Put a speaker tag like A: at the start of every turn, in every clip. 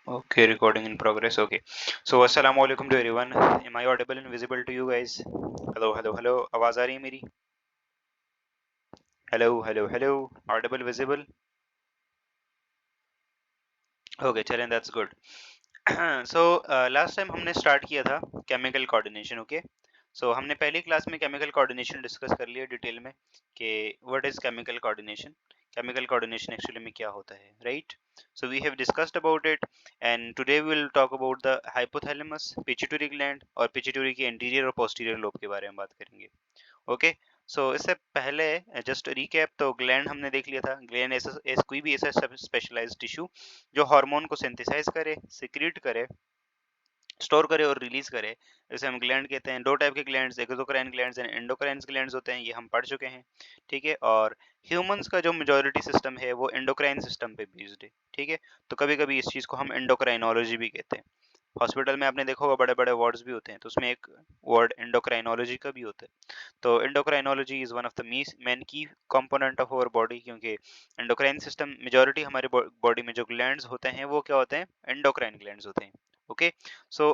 A: Okay, recording in progress. Okay. So, assalamu alaikum to everyone. Am I audible and visible to you guys? Hello, hello, hello. आवाज आ रही है मेरी? Hello, hello, hello. Audible, visible? Okay, चलें, that's good. So, last time हमने start किया था chemical coordination, okay? So, हमने पहली क्लास में chemical coordination discuss कर लिया डिटेल में कि what is chemical coordination? Chemical coordination actually में क्या होता है, right? So, we have discussed about it and today we will talk about the hypothalamus, pituitary gland और pituitary के anterior और posterior lobe के बारे में बात करेंगे, okay? सो इससे पहले जस्ट रिकैप, तो ग्लैंड हमने देख लिया था। ग्लैंड ऐसा कोई भी ऐसा स्पेशलाइज्ड टिश्यू जो हार्मोन को सिंथेसाइज करे, सिक्रीट करे, स्टोर करे और रिलीज करे, जैसे हम ग्लैंड कहते हैं। दो टाइप के glands, exocrine glands and endocrine glands होते हैं, ये हम पढ़ चुके हैं, ठीक है। और ह्यूमंस का जो मेजॉरिटी सिस्टम है वो एंडोक्राइन सिस्टम पे बेस्ड है, ठीक है। तो कभी कभी इस चीज को हम एंडोक्राइनोलॉजी भी कहते हैं। हॉस्पिटल में आपने देखा होगा बड़े बड़े वार्ड्स भी होते हैं, तो उसमें एक वार्ड एंडोक्राइनोलॉजी का भी होता है। तो endocrinology is one of the main की कंपोनेंट ऑफ आवर बॉडी, क्योंकि एंडोक्राइन सिस्टम मेजॉरिटी हमारे बॉडी में जो ग्लैंड्स होते हैं वो क्या होते हैं, एंडोक्राइन ग्लैंड्स होते हैं, okay. So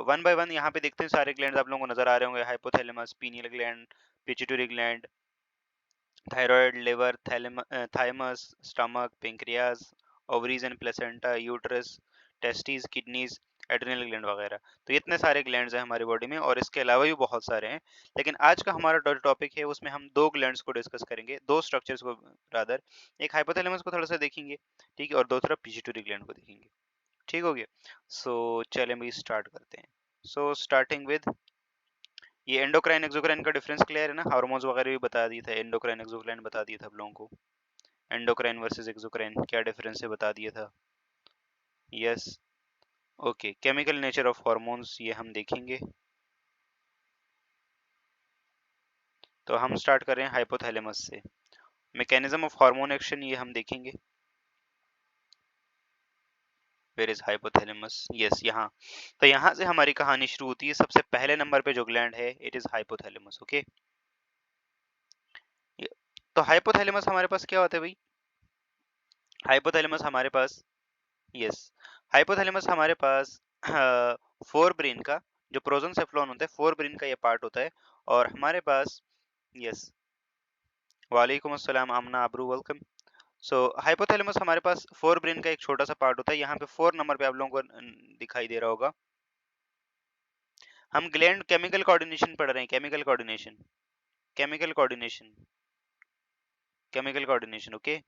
A: one by one यहाँ पे देखते हैं, सारे ग्लैंड्स आप लोगों को नजर आ रहे होंगे। Hypothalamus, pineal gland, pituitary gland, thyroid, liver, thymus, stomach, pancreas, ovaries and placenta, uterus, testis, kidneys, adrenal gland वगैरह। तो इतने सारे ग्लैंड्स हैं हमारी बॉडी में, और इसके अलावा भी बहुत सारे हैं। लेकिन आज का हमारा टॉपिक है, उसमें हम दो ग्लैंड्स को डिस्कस करेंगे, दो स्ट्रक्चर्स को रादर। एक हाइपोथैलेमस को थोड़ा सा देखेंगे, ठीक है, और दूसरा पिट्यूटरी ग्लैंड को देखेंगे, ठीक हो गया। सो चलें भी स्टार्ट करते हैं। सो स्टार्टिंग विद ये एंडोक्राइन एक्सोक्राइन का डिफरेंस क्लियर है ना। हार्मोन्स वगैरह भी बता दिए थे, एंडोक्राइन एक्सोक्राइन बता दिए थे आप लोगों को। एंडोक्राइन वर्सेस एक्सोक्राइन क्या डिफरेंस है बता दिया था, yes, okay. Chemical nature of hormones ये हम देखेंगे। तो हम स्टार्ट कर रहे हैं हाइपोथैलेमस से। मैकेनिज्म ऑफ हार्मोन एक्शन ये हम देखेंगे। वेयर इज हाइपोथैलेमस, यस, यहाँ। तो यहाँ से हमारी कहानी शुरू होती है। सबसे पहले नंबर पे जो ग्लैंड है इट इज हाइपोथैलेमस, ओके। तो हाइपोथैलेमस हमारे पास क्या होता है भाई? हाइपोथैलेमस हमारे पास, यस, हाइपोथैलेमस हमारे पास फोर ब्रेन का, जो प्रोजेंसेफ्लॉन होता है, फोर ब्रेन का ये पार्ट होता है। और हमारे पास, यस, वालेकुम अस्सलाम आमना अब्रू, वेलकम। सो हाइपोथैलेमस हमारे पास फोर ब्रेन का एक छोटा सा पार्ट होता है। यहाँ पे 4 नंबर पे आप लोगों को दिखाई दे रहा होगा। हम ग्लैंड केमिकल कोऑर्डिनेशन पढ़ रहे हैं, chemical coordination, chemical coordination, chemical coordination, okay,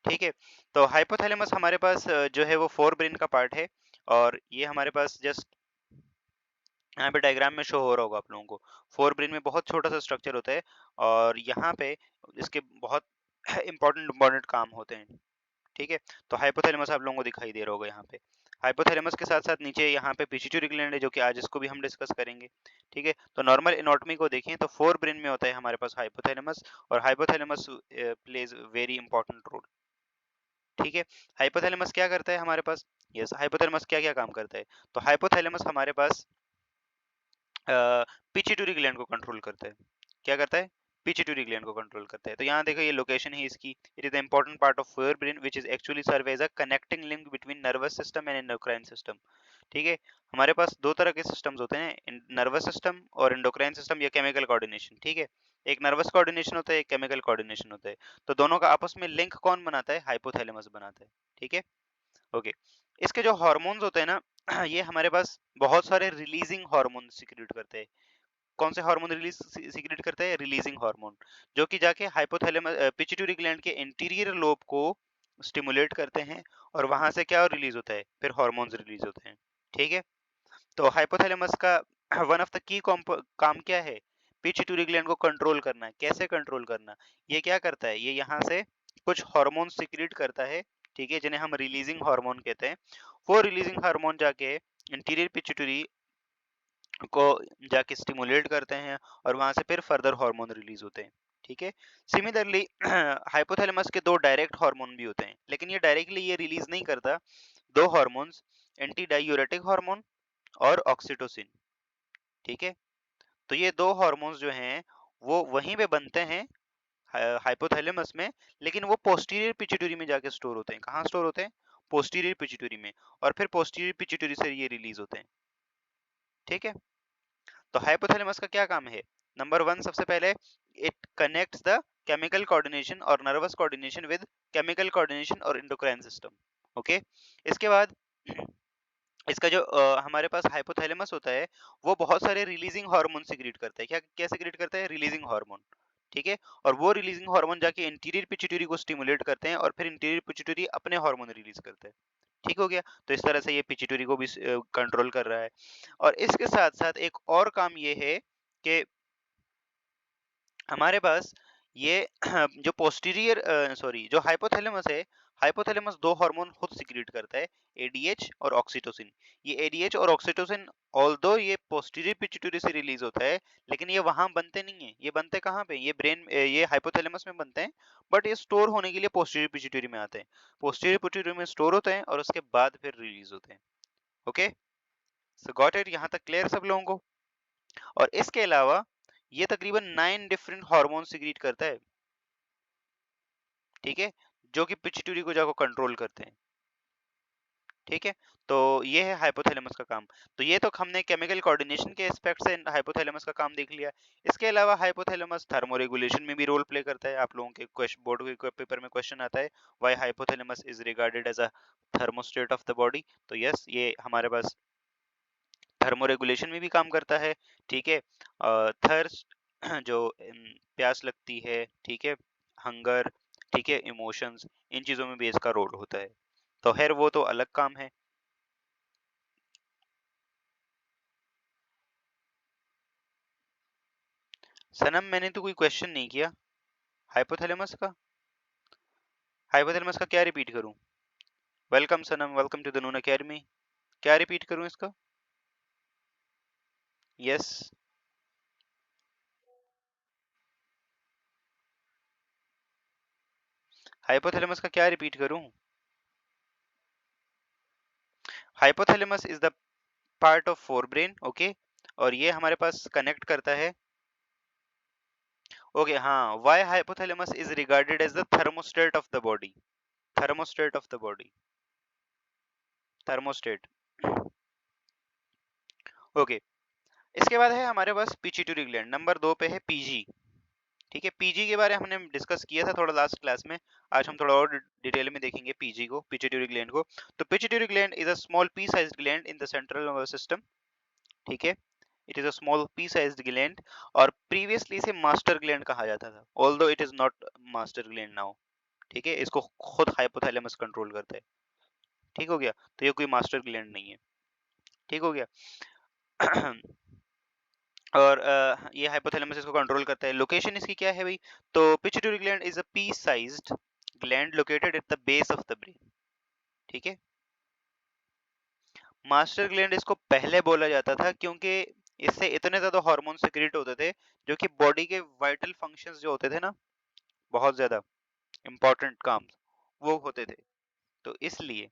A: ठीक है। तो हाइपोथैलेमस हमारे पास जो है वो फोर ब्रेन का पार्ट है। और ये हमारे पास जस्ट यहाँ पे डायग्राम में शो हो रहा होगा आप लोगों को। फोर ब्रेन में बहुत छोटा सा स्ट्रक्चर होता है, और यहाँ पे इसके बहुत इंपॉर्टेंट काम होते हैं, ठीक है। तो हाइपोथैलेमस आप लोगों को दिखाई दे रहा होगा यहाँ पे। हाइपोथैलेमस के साथ साथ नीचे यहाँ पे पिट्यूटरी ग्लैंड है, जो कि आज इसको भी हम डिस्कस करेंगे, ठीक है। तो नॉर्मल एनाटॉमी को देखें तो फोर ब्रेन में होता है हमारे पास हाइपोथैलेमस, और hypothalamus plays very important role, ठीक है। हाइपोथैलेमस क्या करता है हमारे पास? यस, हाइपोथैलेमस क्या क्या काम करता है? तो हाइपोथैलेमस हमारे पास पिट्यूटरी ग्लैंड को कंट्रोल करता है। क्या करता है? पिट्यूटरी ग्लैंड को कंट्रोल करता है। तो यहाँ देखो, ये लोकेशन है इसकी। It is the important part of your brain which is actually serve as a connecting link between nervous system and endocrine system, ठीक है। हमारे पास दो तरह के सिस्टम्स होते हैं, नर्वस सिस्टम और एंडोक्राइन सिस्टम, या केमिकल कोऑर्डिनेशन, ठीक है। एक नर्वस कोऑर्डिनेशन होता है, एक केमिकल कोऑर्डिनेशन होता है। तो दोनों का आपस में लिंक कौन बनाता है? हाइपोथैलेमस बनाता है, ठीक है, ओके। इसके जो हार्मोन्स होते हैं ना, ये हमारे पास बहुत सारे रिलीजिंग हार्मोन सिक्रीट करते हैं। कौन से हार्मोन रिलीज सीक्रेट करता है? रिलीजिंग हार्मोन, जो कि जाके हाइपोथैलेमस पिट्यूटरी ग्लैंड के इंटीरियर लोब को स्टिमुलेट करते हैं, और वहां से क्या रिलीज होता है? फिर हार्मोन्स रिलीज होते हैं, ठीक है। तो हाइपोथैलेमस का वन ऑफ द की काम क्या है? पिट्यूटरी ग्लैंड को कंट्रोल करना। कैसे कंट्रोल करना? ये क्या करता है? ये यहाँ से कुछ हार्मोन सिक्रीट करता है, ठीक है, जिन्हें हम रिलीजिंग हार्मोन कहते हैं। वो रिलीजिंग हार्मोन जाके इंटीरियर पिट्यूटरी को जाके स्टिमुलेट करते हैं, और वहां से फिर फर्दर हार्मोन रिलीज होते हैं, ठीक है। सिमिलरली हाइपोथैलेमस के दो डायरेक्ट हार्मोन भी होते हैं, लेकिन ये डायरेक्टली ये रिलीज नहीं करता। दो हार्मोन्स, एंटी डायूरेटिक हार्मोन और ऑक्सीटोसिन, ठीक है। तो ये दो हार्मोन्स जो हैं वो वहीं पे बनते हैं हाइपोथैलेमस में, लेकिन वो पोस्टीरियर पिट्यूटरी में जाके स्टोर होते हैं। कहाँ स्टोर होते हैं? पोस्टीरियर पिट्यूटरी में, और फिर पोस्टीरियर पिट्यूटरी से ये रिलीज होते हैं। ठीक है, तो हाइपोथैलेमस का क्या काम है? नंबर वन, सबसे पहले it connects the chemical coordination और nervous coordination with chemical coordination और एंडोक्राइन सिस्टम। ओके, इसके बाद इसका जो हमारे पास हाइपोथैलेमस होता है, वो बहुत सारे रिलीजिंग हार्मोन सिक्रीट करता है। क्या क्या सिक्रीट करता है? Releasing hormone. ठीक है, और वो रिलीजिंग हार्मोन जाके इंटीरियर पिट्यूटरी को स्टिमुलेट करते हैं, और फिर इंटीरियर पिट्यूटरी अपने हार्मोन रिलीज करता है। ठीक हो गया, तो इस तरह से ये पिट्यूटरी को भी कंट्रोल कर रहा है। और इसके साथ साथ एक और काम ये है कि हमारे पास ये जो पोस्टीरियर जो हाइपोथैलेमस है, हाइपोथैलेमस दो हार्मोन खुद सिक्रीट करता है, एडीएच और ऑक्सीटोसिन। ये एडीएच और ऑक्सीटोसिन ऑल्दो ये पोस्टीरियर पिट्यूटरी से रिलीज होता है, लेकिन ये वहां बनते नहीं है। ये बनते कहाँ पे? ये ब्रेन, ये हाइपोथैलेमस में बनते हैं, बट ये स्टोर होने के लिए पोस्टीरियर पिट्यूटरी में आते हैं। पोस्टीरियर पिट्यूटरी में स्टोर होते हैं और उसके बाद फिर रिलीज होते हैं। Okay, so got it? यहाँ तक क्लियर सब लोगों को? और इसके अलावा ये तकरीबन 9 डिफरेंट हार्मोन सिक्रीट करता है। ठीक है, जो कि पिट्यूटरी को जाकर कंट्रोल करते हैं। ठीक है, तो ये है हाइपोथैलेमस का काम। तो ये तो हमने केमिकल कोऑर्डिनेशन के एस्पेक्ट से हाइपोथैलेमस का काम देख लिया। इसके अलावा हाइपोथैलेमस थर्मोरेगुलेशन में भी रोल प्ले करता है। आप लोगों के बोर्ड के पेपर में क्वेश्चन आता है, why hypothalamus is regarded as a thermostat of the body. तो यस, ये हमारे पास थर्मोरेगुलेशन में भी काम करता है। ठीक है, थर्स्ट जो प्यास लगती है, ठीक है, हंगर, ठीक है, इमोशंस, इन चीजों में भी इसका रोल होता है। तो खैर वो तो अलग काम है। सनम, मैंने तो कोई क्वेश्चन नहीं किया हाइपोथैलेमस का। हाइपोथैलेमस का क्या रिपीट करूं? Welcome Sanam, welcome to the noon academy. क्या रिपीट करूं इसका? यस, हाइपोथैलेमस का क्या रिपीट करूं? Hypothalamus is the part of forebrain. Okay, और ये हमारे पास कनेक्ट करता है। ओके, हाँ, why hypothalamus is regarded as the thermostat of the body. Thermostat of the body, thermostat. Okay, इसके बाद है हमारे पास पिट्यूटरी ग्लैंड। नंबर दो पे है पीजी। ठीक है, पीजी के बारे में हमने डिस्कस किया था थोड़ा लास्ट क्लास में। आज हम थोड़ा और डिटेल में देखेंगे पीजी को, पिट्यूटरी ग्लैंड को। तो pituitary gland is a small P sized gland in the central nervous system. ठीक है, it is a small P sized gland, और प्रीवियसली इसे मास्टर ग्लैंड कहा जाता था, although it is not master gland now. ठीक है, इसको खुद हाइपोथैलेमस कंट्रोल करता है। ठीक हो गया, तो ये कोई मास्टर ग्लैंड नहीं है। ठीक हो गया। और ये हाइपोथैलेमस इसको कंट्रोल करता है। लोकेशन इसकी क्या है भाई? तो pituitary gland is a P sized gland located at the base of the brain. ठीक है, मास्टर ग्लैंड इसको पहले बोला जाता था क्योंकि इससे इतने ज्यादा हार्मोन सिक्रेट होते थे जो कि बॉडी के वाइटल फंक्शंस जो होते थे ना, बहुत ज्यादा इंपॉर्टेंट काम वो होते थे, तो इसलिए।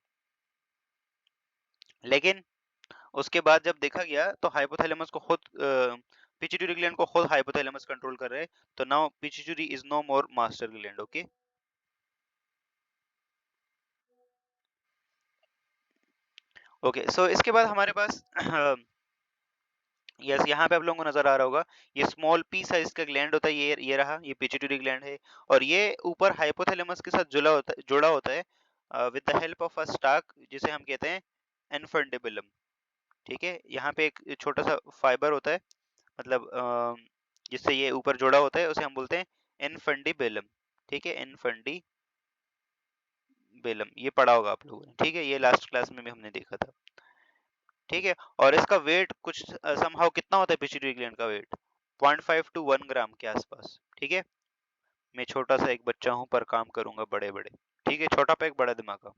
A: लेकिन उसके बाद जब देखा गया तो हाइपोथैलेमस को खुद पिट्यूटरी ग्लैंड को खुद हाइपोथैलेमस कंट्रोल कर रहे हैं। तो now pituitary is no more master gland. Okay, okay, so इसके बाद हमारे पास यस, यहाँ पे आप लोगों को नजर आ रहा होगा, ये स्मॉल पी साइज का ग्लैंड होता है, ये रहा, ये पिट्यूटरी ग्लैंड है। और ये ऊपर हाइपोथैलेमस के साथ जुड़ा होता है with the help of a stock, जिसे हम कहते हैं इन्फंडिबुलम। ठीक है, यहाँ पे एक छोटा सा फाइबर होता है, मतलब जिससे ये ऊपर जुड़ा होता है, उसे हम बोलते हैं इनफंडिबुलम। ठीक है, इनफंडिबुलम, ये पढ़ा होगा आप लोगों ने। ठीक है, ये लास्ट क्लास में भी हमने देखा था। ठीक है, और इसका वेट कुछ समहाउ कितना होता है पिट्यूटरी ग्लैंड का वेट? 0.5 टू 1 ग्राम के आसपास। ठीक है, मैं छोटा सा एक बच्चा हूं पर काम करूंगा बड़े बड़े। ठीक है, छोटा पैक बड़ा दिमाग का।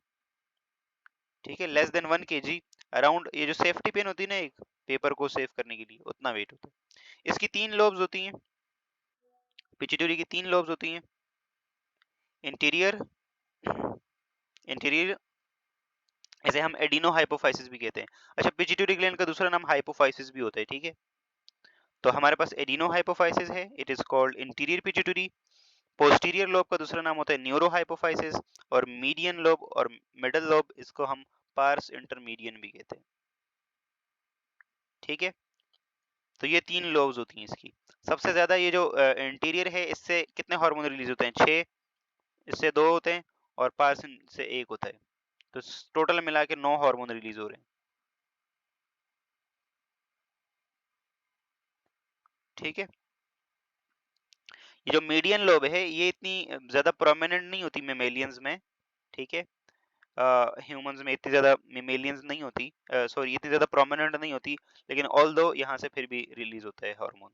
A: ठीक है, लेस देन 1 kg अराउंड। ये जो सेफ्टी पिन होती है ना, एक पेपर को सेव करने के लिए, उतना वेट होता है। इसकी 3 लोब्स होती हैं, पिट्यूटरी की 3 लोब्स होती हैं। इंटीरियर, इंटीरियर, इसे हम एडिनो हाइपोफाइसिस भी कहते हैं। अच्छा, पिट्यूटरी ग्लैंड का दूसरा नाम हाइपोफाइसिस भी होता है। ठीक है, तो हमारे पास एडिनो हाइपोफाइसिस है, it is called interior pituitary. Posterior lobe का दूसरा नाम होता है न्यूरोहाइपोफाइसिस, और मीडियन लोब और मिडल लोब इसको हम पार्स इंटरमीडियन भी कहते हैं। ठीक है, तो ये 3 लोब्स होती हैं इसकी। सबसे ज्यादा ये जो इंटीरियर है, इससे कितने हार्मोन रिलीज होते हैं? 6, इससे 2 होते हैं, और पार्स से 1 होता है। तो टोटल मिला के 9 हार्मोन रिलीज हो रहे हैं। ठीक है, ये जो मीडियन लोब है ये इतनी ज्यादा प्रोमिनेंट नहीं होती मेमेलियंस में। ठीक है, ह्यूमंस में इतनी ज्यादा मेमेलियंस नहीं होती, सॉरी इतनी ज्यादा प्रोमिनेंट नहीं होती, लेकिन ऑल दो यहाँ से फिर भी रिलीज होता है हार्मोन।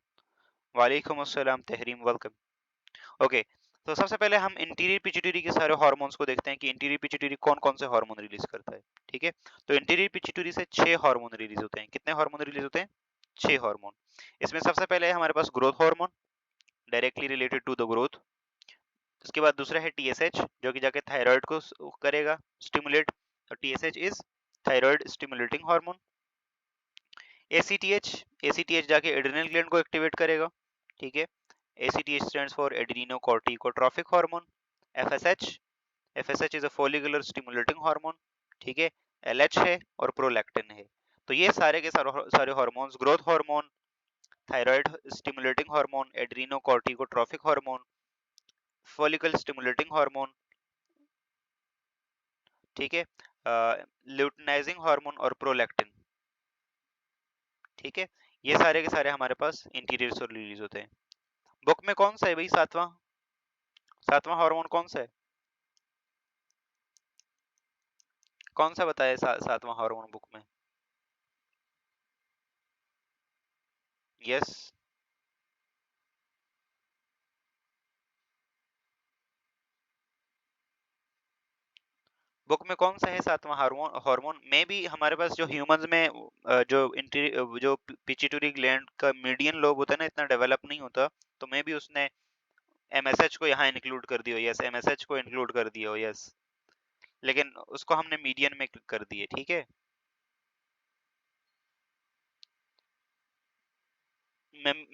A: वालेकुम अस्सलाम तहरीम, वेलकम। ओके, तो सबसे पहले हम इंटीरियर पिट्यूटरी के सारे हार्मोन्स को देखते हैं कि इंटीरियर पिट्यूटरी कौन कौन से हार्मोन रिलीज करता है। ठीक है, तो इंटीरियर पिट्यूटरी से 6 हार्मोन रिलीज होते हैं। कितने हार्मोन रिलीज होते हैं? 6 हार्मोन। इसमें सबसे पहले है हमारे पास growth hormone, directly related to the growth. उसके बाद दूसरा है टीएसएच, जो कि जाके थायराइड को करेगा स्टिमुलेट। तो TSH is thyroid stimulating hormone. ACTH, ACTH जाके एड्रिनल ग्लैंड को एक्टिवेट करेगा। ठीक है, ACTH stands for adrenocorticotrophic hormone. FSH, FSH is a follicular stimulating hormone. ठीक है, एलएच है और प्रोलैक्टिन है। तो ये सारे के सारे hormones, growth hormone, thyroid stimulating hormone, adrenocorticotrophic hormone, follicle stimulating hormone, ठीक है, ल्यूटिनाइजिंग हार्मोन और प्रोलैक्टिन। ठीक है, ये सारे के सारे हमारे पास इंटीरियर से रिलीज होते हैं। बुक में कौन सा है भाई? सातवां, सातवां हार्मोन कौन सा है? कौन सा बताया सातवां हार्मोन बुक में? यस, बुक में कौन सा है सातवां हार्मोन? हार्मोन में भी हमारे पास जो ह्यूमंस में जो जो पिट्यूटरी ग्लैंड का मीडियन लोब होता है ना, इतना डेवलप नहीं होता, तो मे भी उसने एमएसएच को यहाँ इंक्लूड कर दिया। यस, एमएसएच को इंक्लूड कर दिया। यस, लेकिन उसको हमने मीडियन में कर दिए। ठीक है,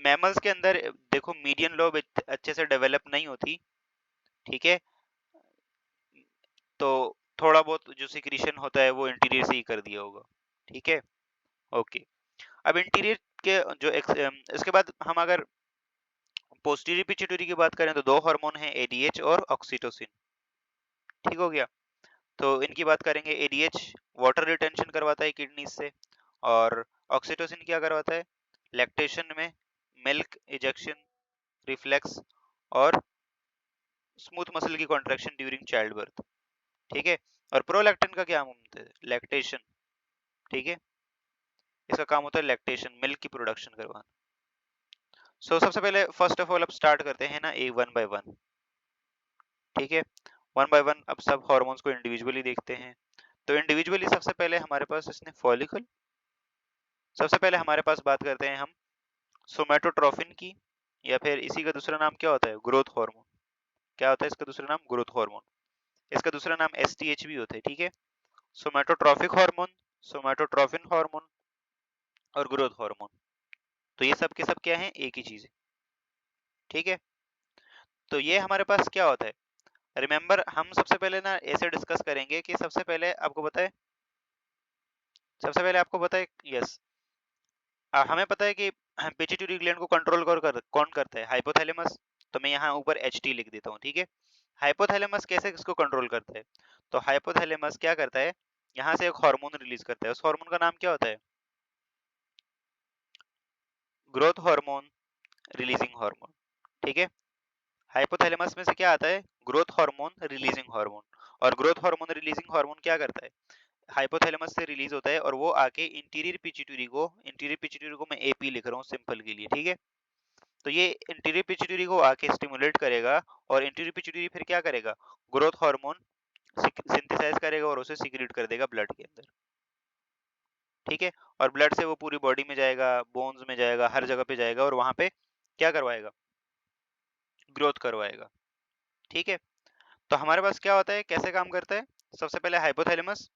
A: मैमल्स के अंदर देखो मीडियन लोब अच्छे से डेवलप नहीं होती। ठीक है, तो थोड़ा बहुत जो सिक्रीशन होता है वो इंटीरियर से ही कर दिया होगा। ठीक है, ओके। अब इंटीरियर के जो इसके बाद हम अगर पोस्टीरियर पिट्यूटरी की बात करें तो 2 हार्मोन हैं, एडीएच और ऑक्सीटोसिन। ठीक हो गया, तो इनकी बात करेंगे। एडीएच वाटर रिटेंशन करवाता है किडनी से, और ऑक्सीटोसिन क्या करवाता है? लैक्टेशन में मिल्क इजेक्शन रिफ्लेक्स और स्मूथ मसल की कॉन्ट्रैक्शन ड्यूरिंग चाइल्ड बर्थ। ठीक है, और प्रोलैक्टिन का क्या होता है? लैक्टेशन। ठीक है, इसका काम होता है लैक्टेशन, मिल्क की प्रोडक्शन करवाना। सो सबसे पहले फर्स्ट ऑफ ऑल अब स्टार्ट करते हैं ना, ए वन बाय वन। ठीक है, वन बाय वन अब सब हार्मोन्स को इंडिविजुअली देखते हैं। तो इंडिविजुअली सबसे पहले हमारे पास इसने फॉलिकल, सबसे पहले हमारे पास बात करते हैं हम सोमैटोट्रोफिन की, या फिर इसी का दूसरा नाम क्या होता है? Growth hormone. क्या होता है इसका दूसरा नाम? Growth hormone. इसका दूसरा नाम एसटीएच भी होता है। ठीक है, सोमैटोट्रोफिक हार्मोन, सोमैटोट्रोफिन हार्मोन और ग्रोथ हार्मोन। तो ये सब के सब क्या है? एक ही चीज है। ठीक है, तो ये हमारे पास क्या होता है? रिमेंबर, हम सबसे पहले ना ऐसे डिस्कस करेंगे कि सबसे पहले आपको पता है, सबसे पहले आपको पता है, यस, हमें पता है कि पिट्यूटरी ग्लैंड को कंट्रोल कौन करता है? हाइपोथैलेमस। तो मैं यहाँ ऊपर एचटी लिख देता हूँ। ठीक है, हाइपोथैलेमस कैसे किसको कंट्रोल करता है? तो हाइपोथैलेमस क्या करता है? यहाँ से एक हार्मोन रिलीज करता है। उस हार्मोन का नाम क्या होता है? Growth hormone releasing hormone. ठीक है, हाइपोथैलेमस में से क्या आता है? Growth hormone releasing hormone. और ग्रोथ हार्मोन रिलीजिंग हार्मोन क्या करता है? हाइपोथैलेमस से रिलीज होता है और वो आके इंटीरियर पिट्यूटरी को मैं एपी लिख रहा हूँ सिंपल के लिए। ठीक है, तो ये इंटीरियर पिट्यूटरी को आके स्टिमुलेट करेगा, और इंटीरियर पिट्यूटरी फिर क्या करेगा? ग्रोथ हार्मोन सिंथेसाइज करेगा और उसे सीक्रेट कर देगा ब्लड के अंदर। ठीक है, और ब्लड से वो पूरी बॉडी में जाएगा, बोन्स में जाएगा, हर जगह पे जाएगा, और वहां पे क्या करवाएगा? ग्रोथ करवाएगा। ठीक है, तो हमारे पास क्या होता है, कैसे काम करता है? सबसे पहले हाइपोथैलेमस,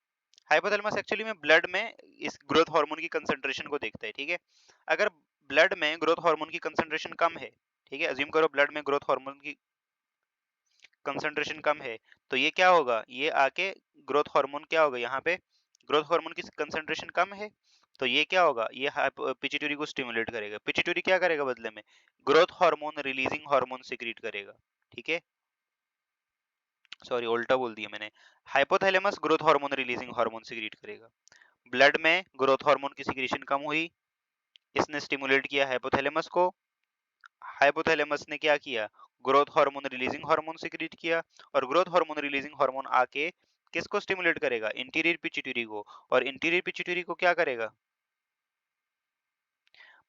A: हाइपोथैलेमस एक्चुअली में ब्लड में इस ग्रोथ हार्मोन की कंसंट्रेशन को देखता है। ठीक है, अगर ब्लड में ग्रोथ हार्मोन की कंसंट्रेशन कम है, ठीक है, अज्यूम करो ब्लड में ग्रोथ हार्मोन की कंसंट्रेशन कम है, तो ये क्या होगा, ये आके ग्रोथ हार्मोन क्या होगा, यहाँ पे ग्रोथ हार्मोन की कंसंट्रेशन कम है, तो ये क्या होगा, ये पिट्यूटरी को स्टिमुलेट करेगा। पिट्यूटरी क्या करेगा बदले में, growth hormone releasing hormone secrete करेगा। ठीक है, सॉरी उल्टा बोल दिया मैंने। Hypothalamus growth hormone releasing hormone secrete करेगा। ब्लड में ग्रोथ हार्मोन की सिक्रीशन कम हुई, इसने स्टिमुलेट किया हाइपोथैलेमस को। हाइपोथैलेमस ने क्या किया, growth hormone releasing hormone secrete किया, और ग्रोथ हार्मोन रिलीजिंग हार्मोन आके किसको स्टिमुलेट करेगा, इंटीरियर पिट्यूटरी को, और इंटीरियर पिट्यूटरी को क्या करेगा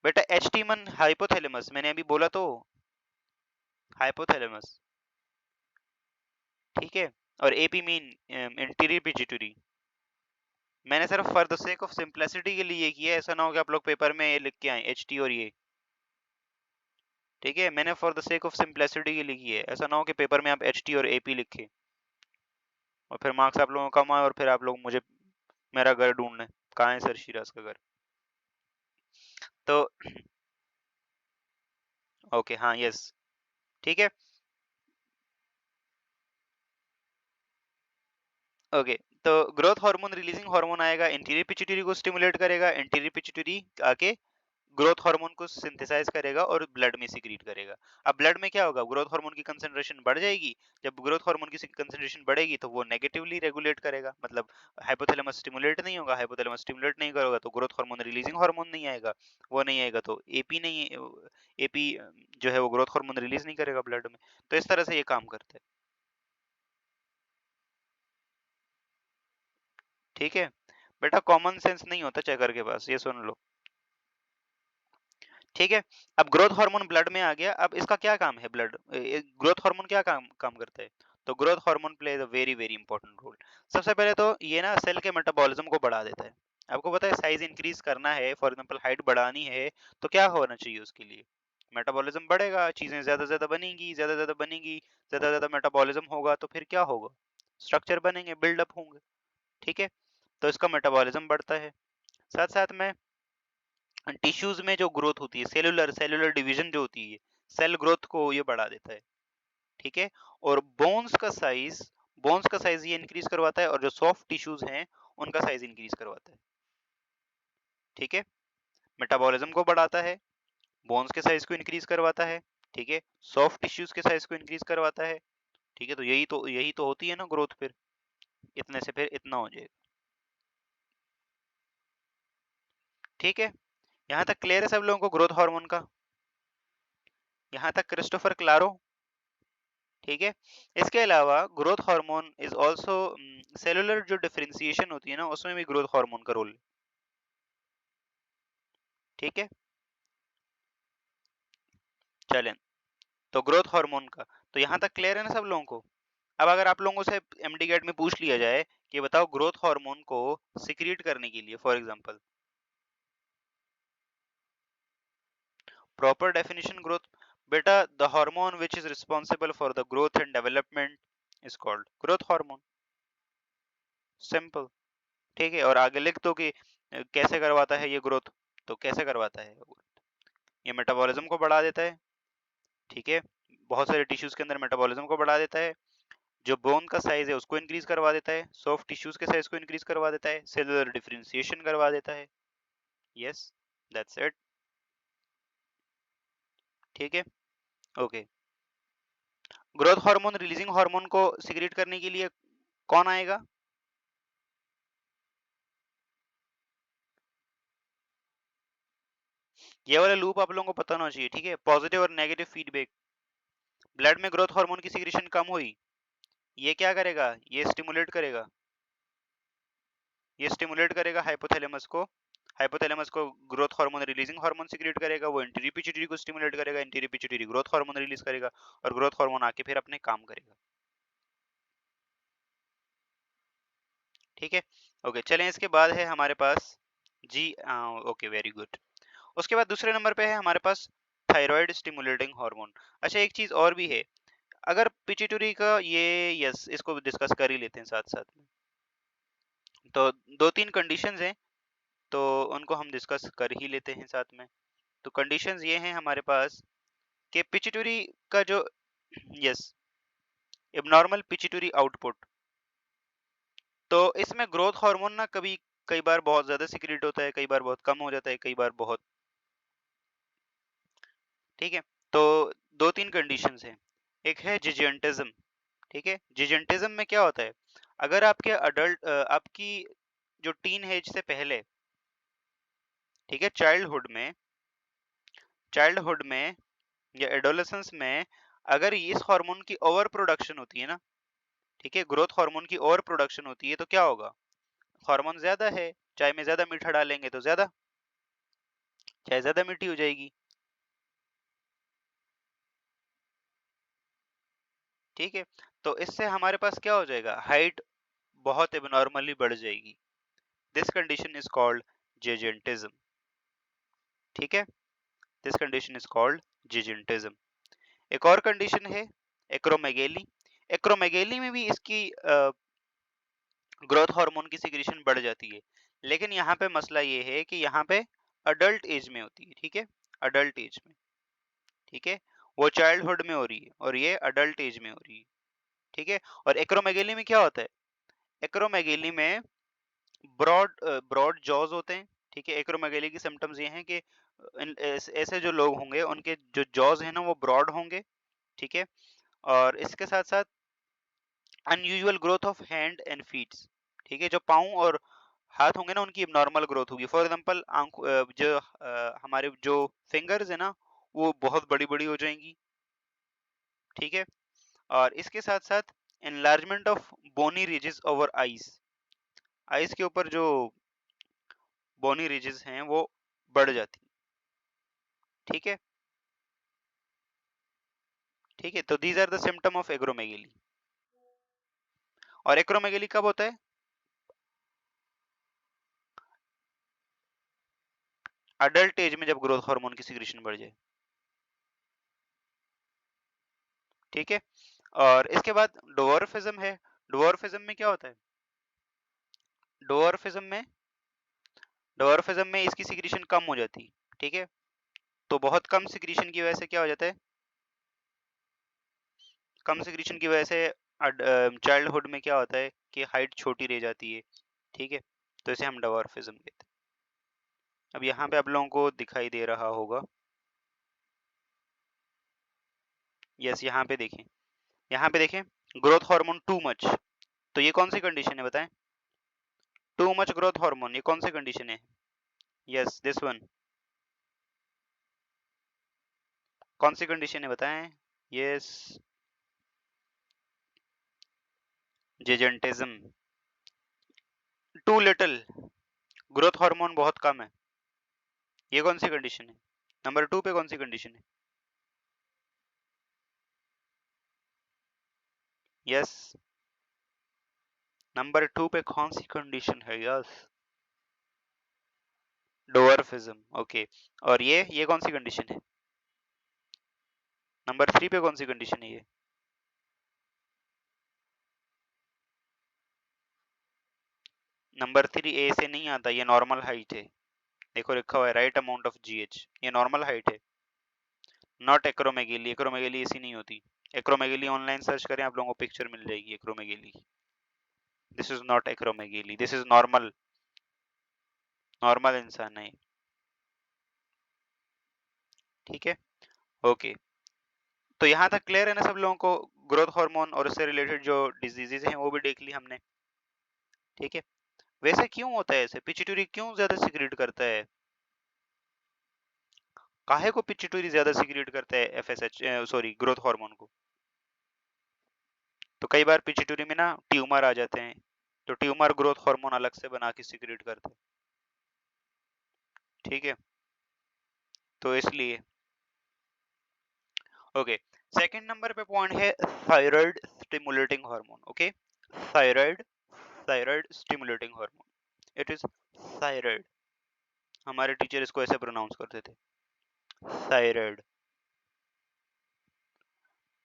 A: बेटा, एचटी मन हाइपोथैलेमस, मैंने अभी बोला तो हाइपोथैलेमस। ठीक है, और एपी मीन इंटीरियर पिट्यूटरी। मैंने सिर्फ for the sake of simplicity के लिए किया है, ऐसा ना हो कि आप लोग पेपर में ये लिख के आए एचटी और ये। ठीक है, मैंने for the sake of simplicity के लिए किया है, ऐसा ना हो कि पेपर में आप एचटी और एपी लिखे और फिर मार्क्स आप लोगों को कम आए और फिर आप लोग मुझे मेरा घर ढूंढने, कहाँ है सर शिराज का घर। तो ओके, हाँ यस, ठीक है, ओके। तो ग्रोथ हार्मोन रिलीजिंग हार्मोन आएगा, इंटीरियर पिट्यूटरी को स्टिमुलेट करेगा, इंटीरियर पिट्यूटरी आके ग्रोथ हार्मोन को सिंथेसाइज करेगा और ब्लड में सिक्रीट करेगा। अब ब्लड में क्या होगा, ग्रोथ हार्मोन की कंसंट्रेशन बढ़ जाएगी। जब ग्रोथ हार्मोन की कंसंट्रेशन बढ़ेगी तो वो नेगेटिवली रेगुलेट करेगा, मतलब हाइपोथैलेमस स्टिमुलेट नहीं होगा, हाइपोथैलेमस स्टिमुलेट नहीं करेगा तो ग्रोथ हार्मोन रिलीजिंग हार्मोन नहीं आएगा, वो नहीं आएगा तो एपी नहीं, एपी जो है वो ग्रोथ हार्मोन रिलीज नहीं करेगा ब्लड में। तो इस तरह से ये काम करता है। ठीक है बेटा, कॉमन सेंस नहीं होता चेकर के पास, ये सुन लो। ठीक है, अब ग्रोथ हार्मोन ब्लड में आ गया, अब इसका क्या काम है, ब्लड ग्रोथ हार्मोन क्या काम काम करता है, तो growth hormone plays a very very important role. सबसे पहले तो ये ना सेल के मेटाबॉलिज्म को बढ़ा देता है। आपको पता है साइज इंक्रीज करना है, फॉर एग्जांपल हाइट बढ़ानी है, तो क्या होना चाहिए उसके लिए, मेटाबॉलिज्म बढ़ेगा, चीजें ज्यादा ज्यादा बनेंगी, ज्यादा ज्यादा बनेंगी, ज्यादा ज्यादा मेटाबॉलिज्म होगा तो फिर क्या होगा, स्ट्रक्चर बनेंगे, बिल्डअप होंगे। ठीक है, तो इसका मेटाबॉलिज्म बढ़ता है। साथ साथ में टिश्यूज में जो ग्रोथ होती है, सेलुलर सेलुलर डिवीजन जो होती है, सेल ग्रोथ को ये बढ़ा देता है। ठीक है, और बोन्स का साइज ये इंक्रीज करवाता है, और जो सॉफ्ट टिश्यूज हैं उनका साइज इंक्रीज करवाता है। ठीक है, मेटाबॉलिज्म को बढ़ाता है, बोन्स के साइज को इंक्रीज करवाता है, ठीक है, सॉफ्ट टिश्यूज के साइज को इंक्रीज करवाता है। ठीक है, तो यही तो होती है ना ग्रोथ, फिर इतने से फिर इतना हो जाएगा। ठीक है, यहाँ तक क्लियर है सब लोगों को ग्रोथ हार्मोन का, यहाँ तक क्रिस्टोफर क्लारो। ठीक है, इसके अलावा growth hormone is also cellular जो डिफरेंशिएशन होती है ना, उसमें भी ग्रोथ हार्मोन का रोल। ठीक है, चलें, तो ग्रोथ हार्मोन का तो यहाँ तक क्लियर है ना सब लोगों को। अब अगर आप लोगों से एमडी गेट में पूछ लिया जाए कि बताओ ग्रोथ हार्मोन को सिक्रीट करने के लिए, for example proper definition growth, बेटा the hormone which is responsible for the growth and development is called growth hormone, simple. ठीक है, और आगे लिख दो कि कैसे करवाता है ये ग्रोथ, तो कैसे करवाता है, ये मेटाबॉलिज्म को बढ़ा देता है। ठीक है, बहुत सारे टिश्यूज के अंदर मेटाबॉलिज्म को बढ़ा देता है, जो बोन का साइज है उसको इंक्रीज करवा देता है, सॉफ्ट टिश्यूज के साइज को इंक्रीज करवा देता है, सेलुलर डिफरेंशिएशन करवा देता है। Yes, that's it. ठीक है, okay. Growth hormone releasing hormone को सिक्रीट करने के लिए कौन आएगा, ये वाला लूप आप लोगों को पता होना चाहिए। ठीक है, पॉजिटिव और नेगेटिव फीडबैक, ब्लड में ग्रोथ हार्मोन की सिक्रीशन कम हुई, ये क्या करेगा, ये स्टिमुलेट करेगा हाइपोथैलेमस को growth hormone releasing hormone secrete करेगा, वो इंटीरियर पिट्यूटरी को स्टिमुलेट करेगा, interior pituitary growth hormone release करेगा, और ग्रोथ हार्मोन आके फिर अपने काम करेगा। ठीक है, ओके, चलें, इसके बाद है हमारे पास जी, ओके वेरी गुड। उसके बाद दूसरे नंबर पे है हमारे पास थायराइड स्टिमुलेटिंग हार्मोन। अच्छा, एक चीज और भी है, अगर पिट्यूटरी का ये, यस, इसको डिस्कस कर ही लेते हैं साथ साथ में। तो दो तीन कंडीशंस हैं, तो उनको हम डिस्कस कर ही लेते हैं साथ में। तो कंडीशंस ये हैं हमारे पास कि पिट्यूटरी का जो, यस, एबनॉर्मल पिट्यूटरी आउटपुट। तो इसमें ग्रोथ हार्मोन ना कभी कई बार बहुत ज्यादा सीक्रेट होता है, कई बार बहुत कम हो जाता है, कई बार बहुत, ठीक है। तो दो तीन कंडीशंस हैं। एक है जिजेंटिज्म, ठीक है। जिजेंटिज्म में क्या होता है, अगर आपके आपकी जो टीन एज से पहले, ठीक है, चाइल्डहुड में या एडोलेसेंस में अगर इस हार्मोन की ओवर प्रोडक्शन होती है ना, ठीक है, ग्रोथ हार्मोन की ओवर प्रोडक्शन होती है, तो क्या होगा, हार्मोन ज्यादा है, चाय में ज्यादा मीठा डालेंगे तो ज्यादा चाय ज्यादा मीठी हो जाएगी, ठीक है। तो इससे हमारे पास क्या हो जाएगा, हाइट बहुत एबनॉर्मली बढ़ जाएगी। This condition is called gigantism, ठीक है। This condition is called gigantism. एक और कंडीशन है एक्रोमेगेली। एक्रोमेगेली में भी इसकी ग्रोथ हार्मोन की सिक्रीशन बढ़ जाती है, लेकिन यहाँ पे मसला ये है कि यहाँ पे अडल्ट एज में होती है, ठीक है, अडल्ट एज में, ठीक है। वो चाइल्डहुड में हो रही है और ये अडल्ट एज में हो रही है, ठीक है। और एक्रोमेगेली में क्या होता है, एक्रोमेगेली में ब्रॉड ब्रॉड जॉज होते हैं, ठीक है। एक्रोमेगेली की सिम्टम्स ये हैं कि ऐसे जो लोग होंगे उनके जो जॉज हैं ना वो ब्रॉड होंगे, ठीक है। और इसके साथ साथ unusual growth of hand and feet, ठीक है। जो पाँव और हाथ होंगे ना उनकी नॉर्मल ग्रोथ होगी। फॉर एग्जांपल जो हमारे जो फिंगर्स है ना वो बहुत बड़ी बड़ी हो जाएंगी, ठीक है। और इसके साथ साथ enlargement of bony ridges over eyes, eyes के ऊपर जो बोनी रिजेस हैं वो बढ़ जाती, ठीक है, ठीक है। तो these are the symptom of acromegaly. और एक्रोमेगेली कब होता है, अडल्ट एज में जब ग्रोथ हार्मोन की सिक्रीशन बढ़ जाए, ठीक है। और इसके बाद डोवर्फिज्म है। डोवर्फिज्म में क्या होता है, डोवर्फिज्म में डोवर्फिज्म में इसकी सिक्रीशन कम हो जाती है, ठीक है। तो बहुत कम सिक्रीशन की वजह से क्या हो जाता है, कम सिक्रीशन की वजह से चाइल्डहुड में क्या होता है कि हाइट छोटी रह जाती है, ठीक है। तो इसे हम डवार्फिज्म कहते हैं। अब यहाँ पे आप लोगों को दिखाई दे रहा होगा, यस, यहाँ पे देखें, यहाँ पे देखें, ग्रोथ हार्मोन टू मच। तो ये कौन सी कंडीशन है बताएं, टू मच ग्रोथ हार्मोन, ये कौन सी कंडीशन है, यस दिस वन, कौन सी कंडीशन है बताएं, yes, gigantism. Too little, growth hormone बहुत कम है, ये कौन सी कंडीशन है, नंबर टू पे कौन सी कंडीशन है, यस, नंबर टू पे कौन सी कंडीशन है, यस, डोवर्फिज्म, ओके। और ये कौन सी कंडीशन है, नंबर थ्री पे कौन सी कंडीशन है, ये नंबर थ्री ए से नहीं आता, ये नॉर्मल हाइट है, देखो लिखा हुआ है राइट अमाउंट ऑफ जीएच, ये नॉर्मल हाइट है, नॉट एक्रोमेगेली। एक्रोमेगेली ऐसी नहीं होती, एक्रोमेगेली ऑनलाइन सर्च करें आप लोगों को पिक्चर मिल जाएगी एक्रोमेगेली की। This is not acromegaly, this is normal, normal इंसान है, ठीक है, ओके। तो यहाँ तक क्लियर है ना सब लोगों को, ग्रोथ हार्मोन और उससे रिलेटेड जो डिजीजेज हैं वो भी देख ली हमने, ठीक है। वैसे क्यों होता है ऐसे, पिट्यूटरी क्यों ज्यादा सिक्रेट करता है, काहे को पिट्यूटरी ज्यादा सिक्रेट करता है एफएसएच, सॉरी, ग्रोथ हार्मोन को। तो कई बार पिट्यूटरी में ना ट्यूमर आ जाते हैं, तो ट्यूमर ग्रोथ हार्मोन अलग से बना के सिक्रेट करता है, ठीक है। तो इसलिए, ओके। सेकंड नंबर पे पॉइंट है thyroid stimulating hormone, okay. Thyroid, thyroid stimulating hormone, it is thyroid, हमारे टीचर इसको ऐसे प्रोनाउंस करते थे, थायराइड।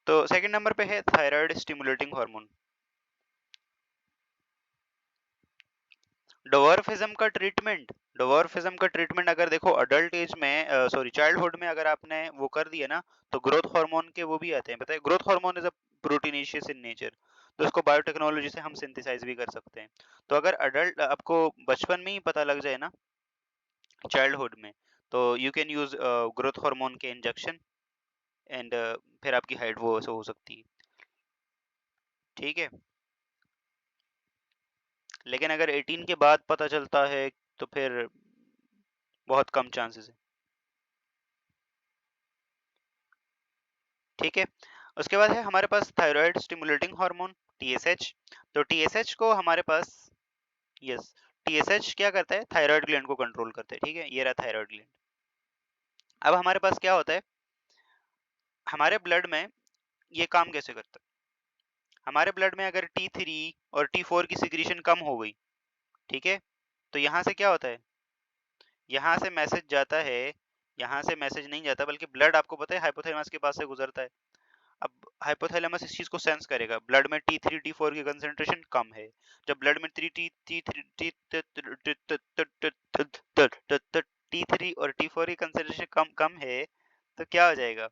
A: तो सेकंड नंबर पे है थायराइड स्टिमुलेटिंग हार्मोन। डवार्फिज्म का ट्रीटमेंट, डवार्फिज्म का ट्रीटमेंट अगर देखो अडल्ट एज में, सॉरी चाइल्डहुड में अगर आपने वो कर दिया ना, तो ग्रोथ हार्मोन के वो भी आते हैं, बताए, growth hormone is a proteinaceous in nature, तो उसको बायोटेक्नोलॉजी से हम सिंथेसाइज भी कर सकते हैं। तो अगर अडल्ट आपको बचपन में ही पता लग जाए ना, चाइल्डहुड में, तो you can use growth hormone के इंजेक्शन एंड फिर आपकी हाइट वो ऐसे हो सकती है, ठीक है। लेकिन अगर 18 के बाद पता चलता है तो फिर बहुत कम चांसेस है, ठीक है। उसके बाद है हमारे पास थायराइड स्टिमुलेटिंग हार्मोन, टीएसएच। तो टीएसएच को हमारे पास, यस, टीएसएच क्या करता है, थायराइड ग्लैंड को कंट्रोल करता है, ठीक है, ये रहा थायराइड ग्लैंड। अब हमारे पास क्या होता है, हमारे ब्लड में ये काम कैसे करता है, हमारे ब्लड में अगर T3 और T4 की सिक्रीशन कम हो गई, ठीक है, तो यहाँ से क्या होता है, यहाँ से मैसेज जाता है, यहाँ से मैसेज नहीं जाता, बल्कि ब्लड आपको पता है हाइपोथैलेमस के पास से गुजरता है। अब हाइपोथैलेमस इस चीज को सेंस करेगा, ब्लड में T3 T4 की कंसंट्रेशन कम है। जब ब्लड में T3 और T4 की कंसंट्रेशन कम कम है, तो क्या हो जाएगा,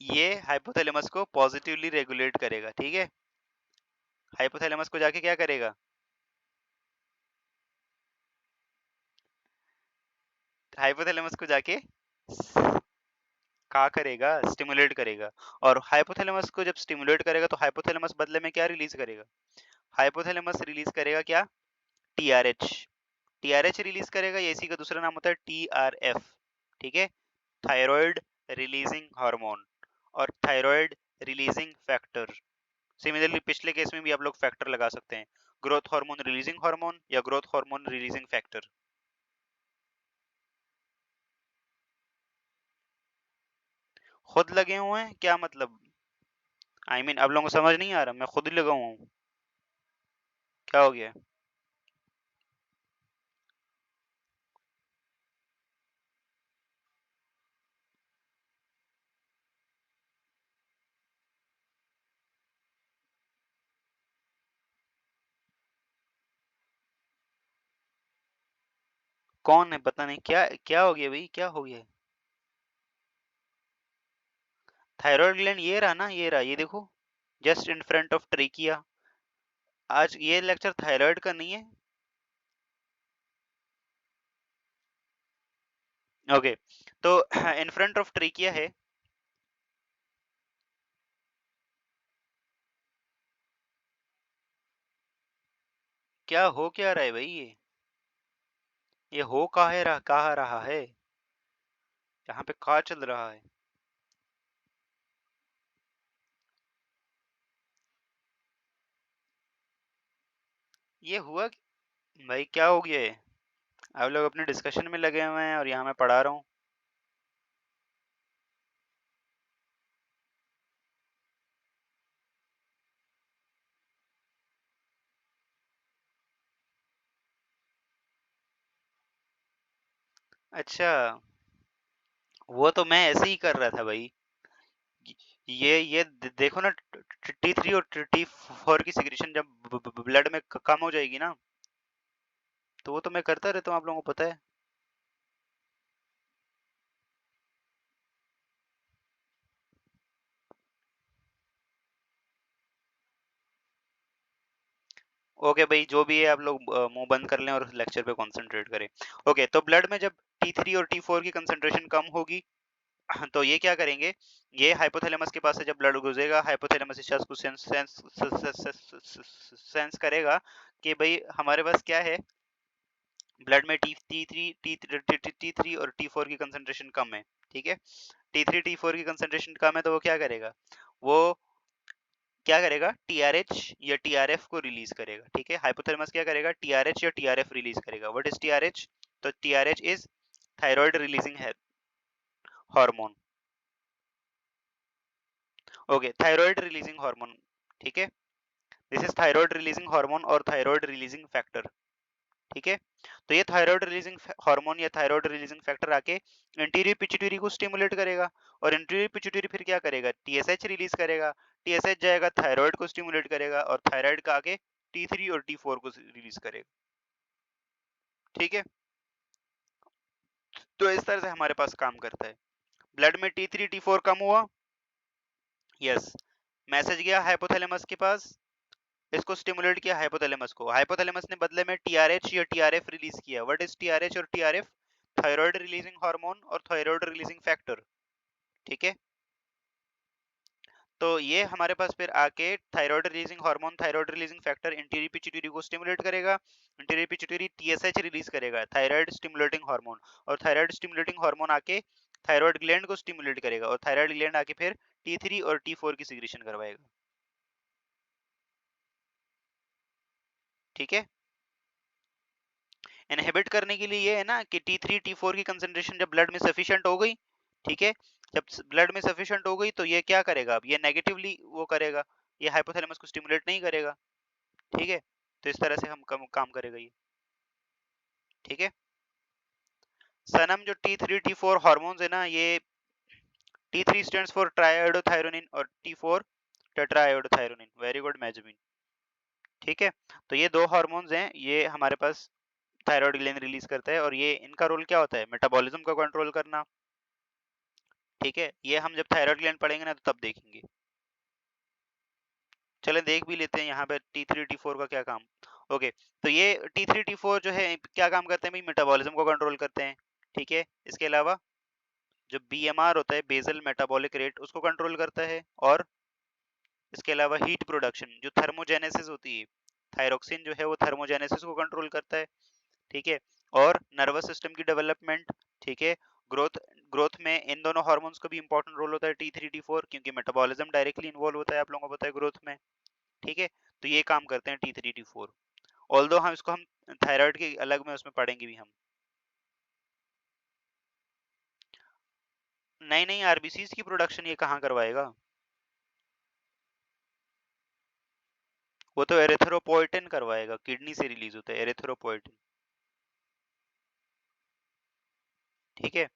A: ये हाइपोथैलेमस को पॉजिटिवली रेगुलेट करेगा, ठीक है। हाइपोथैलेमस को जाके क्या करेगा, हाइपोथैलेमस को जाके क्या करेगा, स्टिमुलेट करेगा। और हाइपोथैलेमस को जब स्टिमुलेट करेगा तो हाइपोथैलेमस बदले में क्या रिलीज करेगा, हाइपोथैलेमस रिलीज करेगा क्या, टीआरएच। टीआरएच रिलीज करेगा, ये इसी का दूसरा नाम होता है टीआरएफ, ठीक है, थायराइड रिलीजिंग हार्मोन और थायराइड रिलीजिंग फैक्टर। सिमिलरली पिछले केस में भी आप लोग फैक्टर लगा सकते हैं, ग्रोथ हार्मोन रिलीजिंग हार्मोन या ग्रोथ हार्मोन रिलीजिंग फैक्टर। खुद लगे हुए हैं क्या मतलब, आई मीन आप लोगों को समझ नहीं आ रहा, मैं खुद ही लगा हुआ हूँ, क्या हो गया। कौन है पता नहीं, क्या क्या हो गया भाई, क्या हो गया। थायराइड ग्लैंड ये रहा ना, ये रहा, ये देखो, just in front of trachea. आज ये लेक्चर थायराइड का नहीं है, ओके। तो इन फ्रंट ऑफ ट्रेकिया है, क्या हो क्या रहा है भाई, ये हो कहा रहा है, यहाँ पे कहा चल रहा है, ये हुआ भाई, क्या हो गया है। आप लोग अपने डिस्कशन में लगे हुए हैं और यहाँ मैं पढ़ा रहा हूँ। अच्छा, वो तो मैं ऐसे ही कर रहा था भाई। ये देखो ना, T3 और T4 की सिक्रीशन जब ब्लड में कम हो जाएगी ना, तो वो तो मैं करता रहता हूँ, आप लोगों को पता है। ओके भाई, जो भी है आप लोग मुंह बंद कर लें और लेक्चर पे कंसंट्रेट करें। ओके, तो ब्लड में जब T3 और T4 की कंसंट्रेशन कम होगी, तो ये क्या करेंगे, ये हाइपोथैलेमस के पास से जब ब्लड गुजरेगा, हाइपोथैलेमस इस चीज को सेंस करेगा कि भाई हमारे पास क्या है, ब्लड में टी थ्री और T4 की कंसंट्रेशन कम है, ठीक है। T3 T4 की कंसंट्रेशन कम है, तो वो क्या करेगा, वो क्या करेगा, टीआरएच या टीआरएफ को रिलीज करेगा, ठीक है। हाइपोथैलेमस क्या करेगा, टीआरएच या टीआरएफ रिलीज करेगा। व्हाट इज टीआरएच, तो TRH is thyroid releasing hormone, okay, thyroid releasing hormone, ठीक है। This is thyroid releasing hormone और थायराइड रिलीजिंग फैक्टर, ठीक है। तो ये थायराइड रिलीजिंग हार्मोन या थायराइड रिलीजिंग फैक्टर आके एंटीरियर पिट्यूटरी को स्टिमुलेट करेगा, और एंटीरियर पिट्यूटरी फिर क्या करेगा, टीएसएच रिलीज करेगा, टीएसएच जाएगा थायराइड को स्टिमुलेट करेगा, और थायराइड का आगे T3 और T4 को रिलीज करेगा, ठीक है। तो इस तरह से हमारे पास काम करता है। ब्लड में T3 T4 कम हुआ, यस, मैसेज गया हाइपोथैलेमस के पास, इसको स्टिमुलेट किया हाइपोथैलेमस को, हाइपोथैलेमस ने बदले में TRH या TRF रिलीज किया। व्हाट इज TRH और TRF? थायराइड रिलीजिंग हार्मोन और थायराइड रिलीजिंग फैक्टर, ठीक है। तो ये हमारे पास फिर आके thyroid releasing hormone, thyroid releasing factor interior pituitary को स्टिमुलेट करेगा, इंटीरियर पिट्यूटरी TSH रिलीज करेगा, थायराइड स्टिमुलेटिंग हार्मोन, और थायराइड स्टिमुलेटिंग हार्मोन आके थायराइड ग्लैंड को स्टिमुलेट करेगा, और थायराइड ग्लैंड आके फिर T3 और T4 की सिक्रीशन करवाएगा, ठीक है। इनहिबिट करने के लिए ये है ना कि T3 T4 की कंसंट्रेशन जब ब्लड में सफिशिएंट हो गई, ठीक है, जब ब्लड में सफिशिएंट हो गई तो ये क्या करेगा, अब ये नेगेटिवली वो करेगा, ये हाइपोथैलेमस को स्टिमुलेट नहीं करेगा, ठीक है। तो इस तरह से हम काम करेगा ये, ठीक है। सनम जो T3 T4 हार्मोन्स है ना, ये T3 स्टैंड्स फॉर ट्राइआयोडोथायरोनिन और T4 टेट्राआयोडोथायरोनिन, वेरी गुड मैजमिन, ठीक है। तो ये दो हार्मोन्स हैं, ये हमारे पास थायराइड ग्लैंड रिलीज करता है, और ये इनका रोल क्या होता है, मेटाबॉलिज्म को कंट्रोल करना, ठीक है। ये हम जब थायराइड ग्लैंड पढ़ेंगे ना तो तब देखेंगे। चलें देख भी लेते हैं यहाँ पे T3 T4 का क्या काम। ओके, तो ये T3 T4 जो है क्या काम करते हैं भाई, मेटाबॉलिज्म को कंट्रोल करते हैं, ठीक है। इसके अलावा जो BMR होता है, बेसल मेटाबॉलिक रेट, उसको कंट्रोल करता है, और इसके अलावा हीट प्रोडक्शन जो थर्मोजेनेसिस होती है, थायरोक्सिन जो है वो थर्मोजेनेसिस को कंट्रोल करता है, ठीक है। और नर्वस सिस्टम की डेवलपमेंट, ठीक है, ग्रोथ, ग्रोथ में इन दोनों हार्मोन्स का भी इंपॉर्टेंट रोल होता है T3 T4, क्योंकि मेटाबॉलिज्म डायरेक्टली इन्वॉल्व होता है, आप लोगों को पता है, ग्रोथ में, ठीक है। तो ये काम करते हैं T3 T4, ऑल्दो हम इसको हम थायराइड के अलग में उसमें पढ़ेंगे भी हम। नहीं नहीं, आरबीसीज की प्रोडक्शन ये कहाँ करवाएगा, वो तो एरिथ्रोपोइटिन करवाएगा, किडनी से रिलीज होता है एरिथ्रोपोइटिन, ठीक है।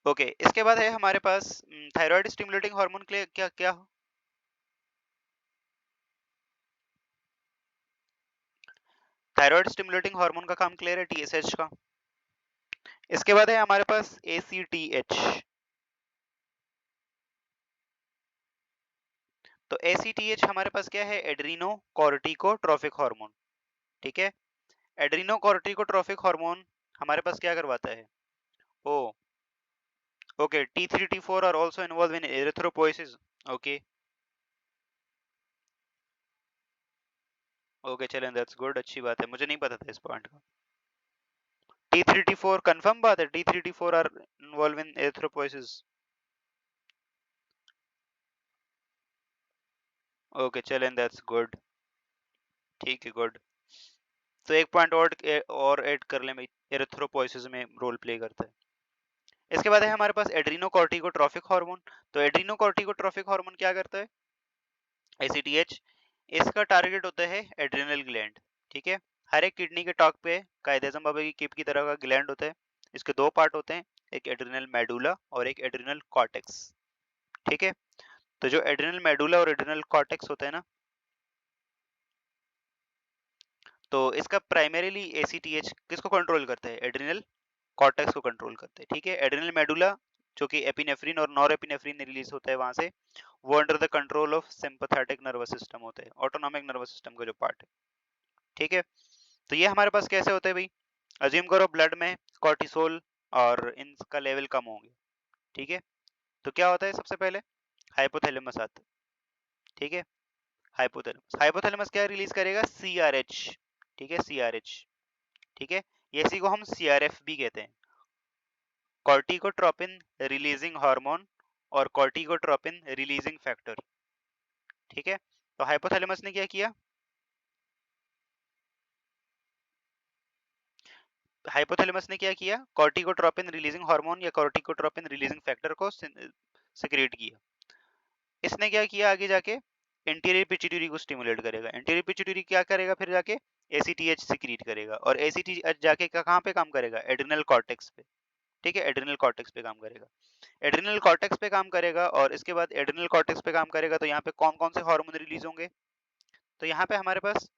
A: ओके, इसके बाद है हमारे पास थायराइड स्टिमुलेटिंग हार्मोन के लिए क्या क्या, थायराइड स्टिमुलेटिंग हार्मोन का काम क्लियर है, TSH का। इसके बाद है हमारे पास ACTH। तो ACTH हमारे पास क्या है, एड्रीनो कॉर्टिकोट्रोफिक हार्मोन, ठीक है। एड्रीनो कॉर्टिकोट्रोफिक हार्मोन हमारे पास क्या करवाता है, oh okay, T3 T4 are also involve in erythropoiesis, okay okay, चलें दैट्स गुड, अच्छी बात है, मुझे नहीं पता था इस पॉइंट का। T3 T4 कंफर्म बात है, T3 T4 are involved in erythropoiesis, okay चलें दैट्स गुड, ठीक है, गुड। तो एक पॉइंट और ऐड कर लें भाई, एरिथ्रोपोइसिस में रोल प्ले करता है। इसके बाद है हमारे पास एड्रीनोकॉर्टिकोट्रोफिक हार्मोन। तो एड्रीनोकॉर्टिकोट्रोफिक हार्मोन क्या करता है, ACTH, इसका टारगेट होता है एड्रिनल ग्लैंड, ठीक है। हर एक किडनी के टॉप पे कायदे आज़म बाबा की किप की तरह का ग्लैंड होता है, इसके दो पार्ट होते हैं, एक एड्रिनल मेडुला और एक एड्रिनल कॉर्टेक्स, ठीक है। तो जो एड्रिनल मेडुला और एड्रिनल कॉर्टेक्स होता है ना, तो इसका प्राइमरीली ACTH किसको कंट्रोल करता है, एड्रिनल कॉर्टेक्स को कंट्रोल करते हैं, ठीक है। एड्रिनल मेडुला जो कि एपिनेफ्रिन और नॉरएपिनेफ्रिन रिलीज होता है वहां से, वो under the control of sympathetic nervous system होते हैं, ऑटोनॉमिक नर्वस सिस्टम का जो पार्ट है, ठीक है। तो ये हमारे पास कैसे होता है भाई, अज्यूम करो ब्लड में कॉर्टिसोल और इनका लेवल कम होंगे, ठीक है। तो क्या होता है, सबसे पहले हाइपोथैलेमस आता है, ठीक है। हाइपोथैलेमस, हाइपोथैलेमस क्या रिलीज करेगा, CRH, ठीक है, CRH, ठीक है। ये इसी को हम CRF भी कहते हैं, कॉर्टिकोट्रोपिन रिलीजिंग हार्मोन और कॉर्टिकोट्रोपिन रिलीजिंग फैक्टर, ठीक है। तो हाइपोथैलेमस ने क्या किया, हाइपोथैलेमस ने क्या किया, कॉर्टिकोट्रोपिन रिलीजिंग हार्मोन या कॉर्टिकोट्रोपिन रिलीजिंग फैक्टर को सिक्रिएट किया। इसने क्या किया आगे जाके, एंटीरियर पिट्यूटरी को स्टिमुलेट करेगा, एंटीरियर पिट्यूटरी क्या करेगा फिर जाके, ACTH सिक्रीट करेगा, और ACTH जाके कहाँ पे काम करेगा, एड्रिनल कॉर्टेक्स पे, ठीक है, एड्रिनल कॉर्टेक्स पे काम करेगा, एड्रिनल कॉर्टेक्स पे काम करेगा। और इसके बाद एड्रिनल कॉर्टेक्स पे काम करेगा तो यहाँ पे कौन कौन से हार्मोन रिलीज होंगे, तो यहाँ पे हमारे पास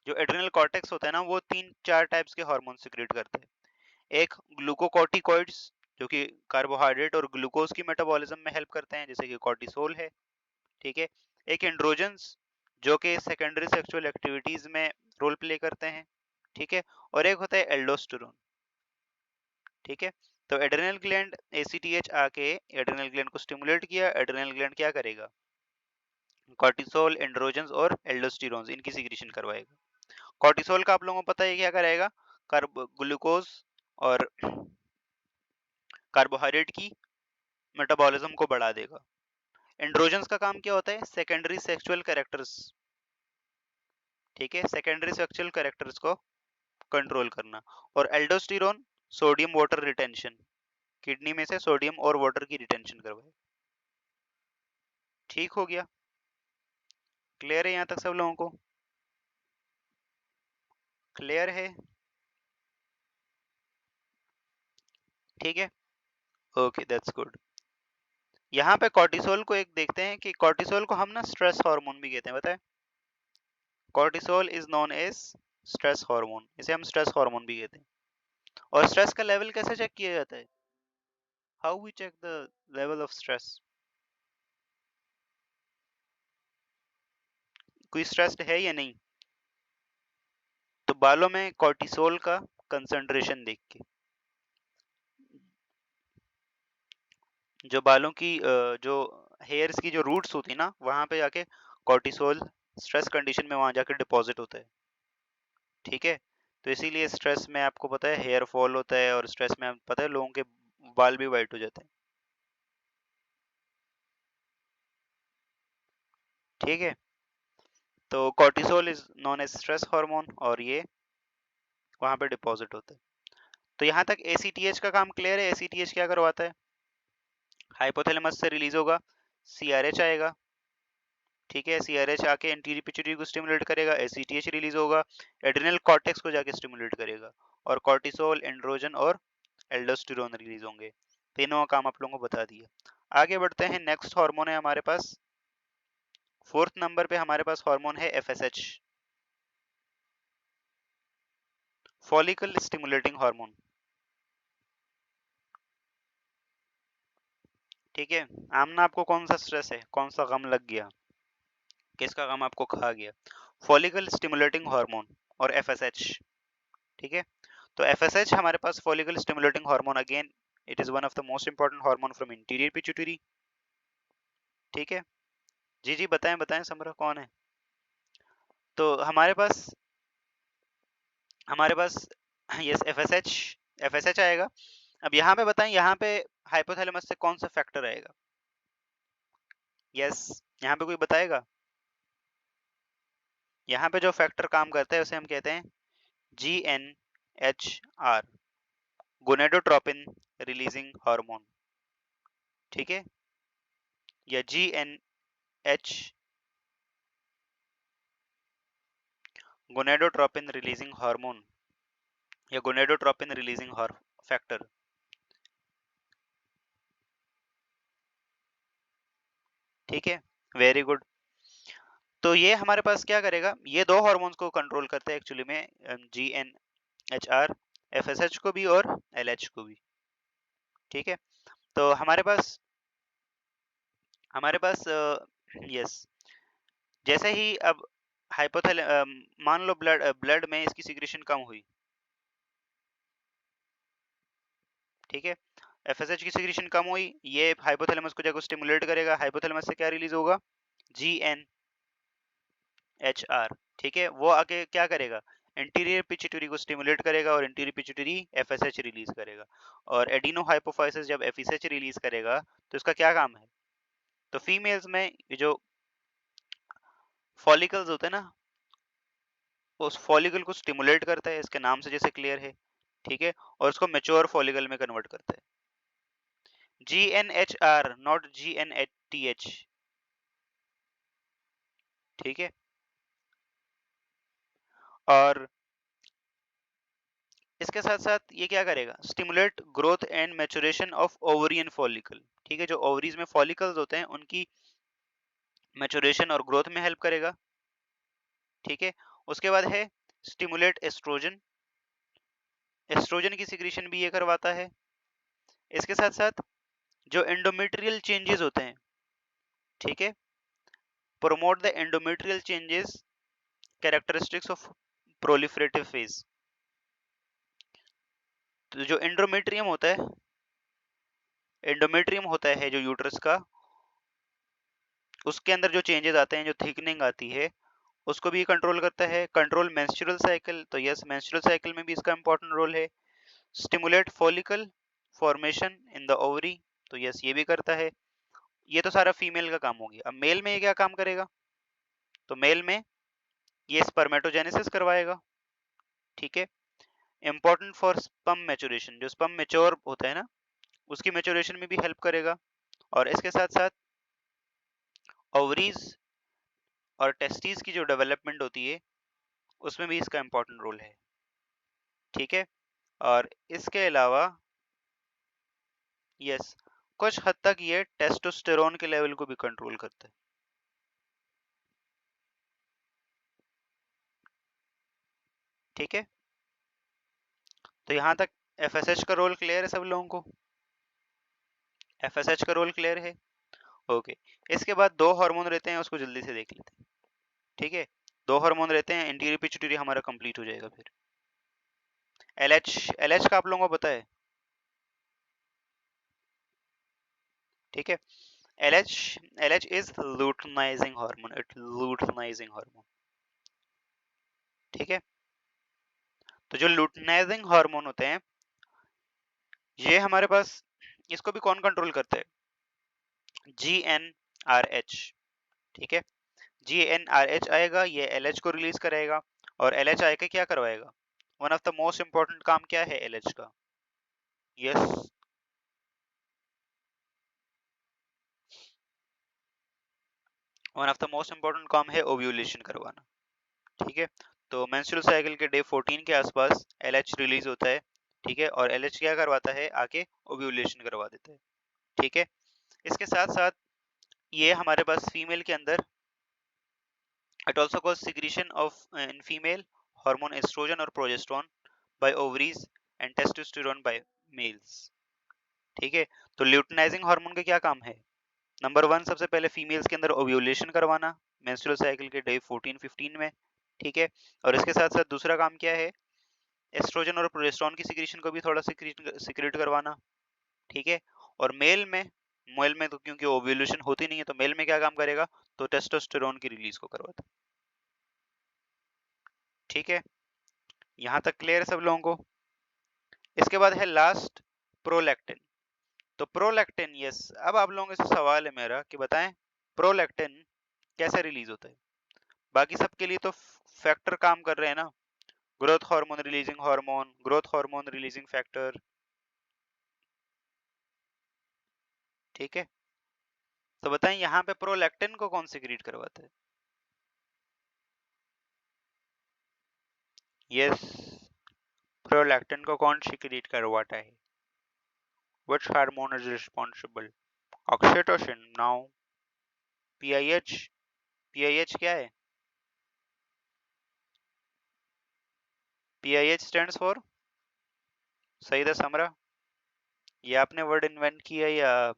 A: जो एड्रिनल कॉर्टेक्स होता है ना, वो तीन चार टाइप्स के हार्मोन सिक्रीट करता है। एक ग्लूकोकॉर्टिकॉइड्स जो कि कार्बोहाइड्रेट और ग्लूकोज की मेटाबॉलिज्म में हेल्प करते हैं, जैसे कि कॉर्टिसोल है। ठीक है। एक एंड्रोजन्स जो कि सेकेंडरी सेक्सुअल एक्टिविटीज में रोल प्ले करते हैं। ठीक है। और एक होता है एल्डोस्टेरोन। ठीक है। तो एड्रेनल ग्लैंड एसीटीएच आके एड्रेनल ग्लैंड को स्टिमुलेट किया, एड्रेनल ग्लैंड क्या करेगा, कॉर्टिसोल, एंड्रोजन्स और एल्डोस्टेरोन इनकी सिक्रीशन करवाएगा। कॉर्टिसोल का आप लोगों को पता है क्या करेगा, ग्लूकोज और कार्बोहाइड्रेट की मेटाबॉलिज्म को बढ़ा देगा। एंड्रोजन्स का काम क्या होता है, सेकेंडरी सेक्सुअल कैरेक्टर्स। ठीक है, सेकेंडरी सेक्सुअल कैरेक्टर्स को कंट्रोल करना। और aldosterone sodium water retention, kidney में से सोडियम और वाटर की रिटेंशन करवाए। ठीक हो गया, क्लियर है यहाँ तक सब लोगों को? क्लियर है? ठीक है, ओके दैट्स गुड। यहाँ पे कॉर्टिसोल को एक देखते हैं कि कॉर्टिसोल को हम ना स्ट्रेस हार्मोन भी कहते हैं, बताए? Cortisol is known as stress hormone, इसे हम स्ट्रेस हार्मोन भी कहते हैं। और स्ट्रेस का लेवल कैसे चेक किया जाता है? How we check the level of stress? कोई स्ट्रेस्ड है या नहीं, तो बालों में कॉर्टिसोल का कंसंट्रेशन देख के, जो बालों की जो हेयर्स की जो रूट्स होती है ना, वहां पे जाके कॉर्टिसोल स्ट्रेस कंडीशन में वहां जाके डिपॉजिट होता है। ठीक है। तो इसीलिए स्ट्रेस में आपको पता है हेयर फॉल होता है, और स्ट्रेस में आपको पता है लोगों के बाल भी वाइट हो जाते हैं। ठीक है। तो cortisol is known as stress hormone, और ये वहां पे डिपॉजिट होता है। तो यहाँ तक एसीटीएच का काम क्लियर है। एसीटीएच क्या करवाता है, हाइपोथैलेमस से रिलीज होगा, सीआरएच आएगा। ठीक है, सीआरएच आके एंटीरियर पिट्यूटरी को स्टिमुलेट करेगा, एसीटीएच रिलीज होगा, एड्रिनल कॉर्टेक्स को जाके स्टिमुलेट करेगा, और कॉर्टिसोल, एंड्रोजन और एल्डोस्टेरोन रिलीज होंगे। तीनों का काम आप लोगों को बता दिया। आगे बढ़ते हैं, नेक्स्ट हार्मोन है हमारे पास, फोर्थ नंबर पे हमारे पास हार्मोन है एफएसएच, फॉलिकल स्टिमुलेटिंग हार्मोन। ठीक है। आमना आपको कौन सा स्ट्रेस है, कौन सा गम लग गया, किसका गम आपको खा गया? फॉलिकल स्टिमुलेटिंग हार्मोन और एफएसएच। ठीक है। तो एफएसएच हमारे पास follicle stimulating hormone, again it is one of the most important hormone from interior pituitary. ठीक है। जी जी बताएं बताएं, समरा कौन है? तो हमारे पास यस एफएसएच, एफएसएच आएगा। अब यहाँ पे बताएं, यहाँ पे हाइपोथैलेमस से कौन सा फैक्टर आएगा? यस, यहाँ पे कोई बताएगा? यहाँ पे जो फैक्टर काम करता है उसे हम कहते हैं GnHR, गोनेडोट्रोपिन रिलीजिंग हार्मोन। ठीक है, या GnH, गोनेडोट्रोपिन रिलीजिंग हार्मोन, या गोनेडोट्रोपिन रिलीजिंग फैक्टर। ठीक है, वेरी गुड। तो ये हमारे पास क्या करेगा, ये दो हार्मोन्स को कंट्रोल करते हैं एक्चुअली में, GnHR, FSH को भी और LH को भी। ठीक है। तो हमारे पास यस, जैसे ही अब मान लो ब्लड में इसकी सिक्रेशन कम हुई। ठीक है, एफएसएच की सिक्रेशन कम हुई, ये हाइपोथैलेमस को जाकर स्टिमुलेट करेगा, हाइपोथैलेमस से क्या रिलीज होगा, GnHR। ठीक है, वो आगे क्या करेगा, एंटीरियर पिट्यूटरी को स्टिमुलेट करेगा, और एंटीरियर पिट्यूटरी एफएसएच रिलीज करेगा। और एडिनो हाइपोफाइसिस जब एफएसएच रिलीज करेगा तो इसका क्या काम है, तो फीमेल्स में ये जो फॉलिकल्स होते हैं ना, उस फॉलिकल को स्टिमुलेट करता है, इसके नाम से जैसे क्लियर है। ठीक है, और उसको मेच्योर फॉलिकल में कन्वर्ट करता है। GnHR not GnHTH। ठीक है, और इसके साथ साथ ये क्या करेगा, stimulate growth and maturation of ovarian follicle. ठीक है, जो ओवरीज में फॉलिकल्स होते हैं उनकी मैचुरेशन और ग्रोथ में हेल्प करेगा। ठीक है, उसके बाद है स्टिमुलेट एस्ट्रोजन, एस्ट्रोजन की सिक्रीशन भी ये करवाता है। इसके साथ साथ जो एंडोमेट्रियल चेंजेस होते हैं, ठीक है, promote the endometrial changes characteristics of proliferative phase। तो जो एंडोमेट्रियम होता है जो यूट्रस का, उसके अंदर जो चेंजेस आते हैं, जो थिकनिंग आती है, उसको भी कंट्रोल करता है। कंट्रोल मेंस्ट्रुअल साइकिल, तो यस मेंस्ट्रुअल साइकिल में भी इसका इंपॉर्टेंट रोल है। Stimulate follicle formation in the ovary, तो यस ये भी करता है। ये तो सारा फीमेल का काम हो गया। अब मेल में ये क्या काम करेगा? तो मेल में ये स्पर्मेटोजेनेसिस करवाएगा, ठीक है। इंपॉर्टेंट फॉर स्पर्म मैच्योरेशन, जो स्पर्म मैच्योर होता है ना, उसकी मैच्योरेशन में भी हेल्प करेगा। और इसके साथ साथ ओवरीज और टेस्टिस की जो डेवलपमेंट होती है, उसमें भी इसका इंपॉर्टेंट रोल है, ठीक है। और इसके अलावा यस, कुछ हद तक ये टेस्टोस्टेरोन के लेवल को भी कंट्रोल करता है, ठीक है। तो यहाँ तक एफएसएच का रोल क्लियर है सब लोगों को? एफएसएच का रोल क्लियर है? ओके। इसके बाद दो हार्मोन रहते हैं, उसको जल्दी से देख लेते हैं, ठीक है। दो हार्मोन रहते हैं, एंटीरियर पिट्यूटरी हमारा कंप्लीट हो जाएगा फिर। एलएच का आप लोगों को पता है, ठीक है। LH LH is luteinizing hormone, it luteinizing hormone, ठीक है। तो जो लूटनाइजिंग हार्मोन होते हैं, ये हमारे पास, इसको भी कौन कंट्रोल करता है? GnRH, ठीक है। GnRH आएगा, ये LH को रिलीज करेगा, और LH आएगा क्या करवाएगा? One of the most important काम क्या है LH का? Yes, one of the most important काम है ओव्यूलेशन करवाना, ठीक है। तो मेंस्ट्रुअल साइकिल के डे 14 के आसपास LH रिलीज होता है, ठीक है, और LH क्या करवाता है? आके ओव्यूलेशन करवा देता है, ठीक है। इसके साथ साथ ये हमारे पास फीमेल के अंदर, it also causes secretion of in female hormone estrogen or progesterone by ovaries and testosterone by males, ठीक है। तो ल्यूटिनाइजिंग हार्मोन का क्या काम है? नंबर वन, सबसे पहले फीमेल्स के अंदर ओव्यूलेशन करवाना मेंस्ट्रुअल साइकिल के डे 14-15 में, ठीक है। और इसके साथ साथ दूसरा काम क्या है? एस्ट्रोजन और प्रोजेस्टेरोन की सिक्रीशन को भी थोड़ा सिक्रेट करवाना, ठीक है। और मेल में तो क्योंकि ओव्यूलेशन होती नहीं है, तो मेल में क्या काम करेगा? तो टेस्टोस्टेरोन की रिलीज को करवाता, ठीक है। यहाँ तक क्लियर है सब लोगों को? इसके बाद है लास्ट, प्रोलैक्टिन। तो प्रोलैक्टिन, यस, अब आप लोगों से सवाल है मेरा कि बताएं प्रोलैक्टिन कैसे रिलीज होता है? बाकी सबके लिए तो फैक्टर काम कर रहे हैं ना, ग्रोथ हार्मोन रिलीजिंग फैक्टर, ठीक है। तो बताएं यहाँ पे प्रोलैक्टिन को कौन सिक्रीट करवाता है? यस, प्रोलैक्टिन को कौन सिक्रीट करवाता है? Which hormone is responsible? Oxytocin, now PIH, PIH क्या है? PIH stands for, सही था समरा? ये आपने वर्ड इन्वेंट किया या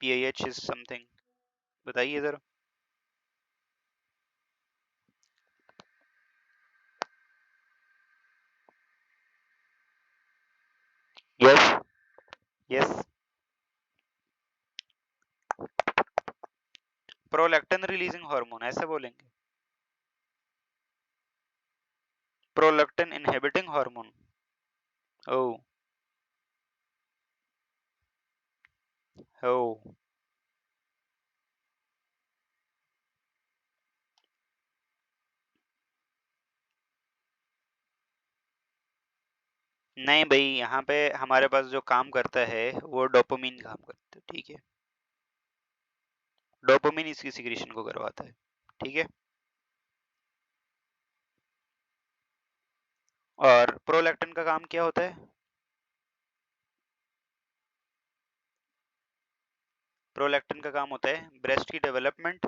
A: PIH is something? बताइए जरा। Yes, yes, prolactin releasing hormone ऐसे बोलेंगे, प्रोलैक्टिन इनहिबिटिंग हार्मोन। ओ, ओ, नहीं भाई, यहाँ पे हमारे पास जो काम करता है वो डोपामिन काम करता है, ठीक है। डोपामिन इसकी सिक्रीशन को करवाता है, ठीक है। और प्रोलैक्टिन का काम क्या होता है? प्रोलैक्टिन का काम होता है ब्रेस्ट की डेवलपमेंट,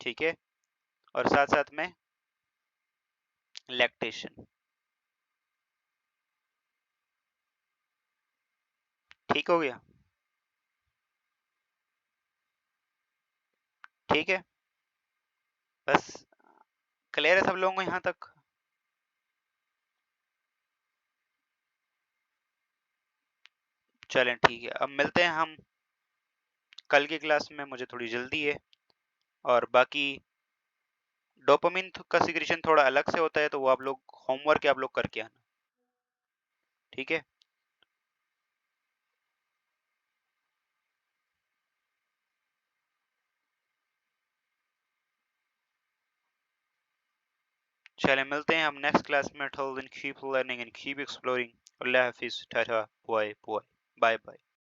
A: ठीक है, और साथ साथ में लैक्टेशन, ठीक हो गया? ठीक है, बस क्लियर है सब लोगों को यहाँ तक? चलें ठीक है, अब मिलते हैं हम कल की क्लास में, मुझे थोड़ी जल्दी है। और बाकी डोपामिन का सिक्रीशन थोड़ा अलग से होता है, तो वो आप लोग होमवर्क आप लोग करके आना, ठीक है? चलें मिलते हैं हम नेक्स्ट क्लास में। Till then keep learning and keep exploring. अल्लाह हाफिज़, tata, bye bye, bye bye.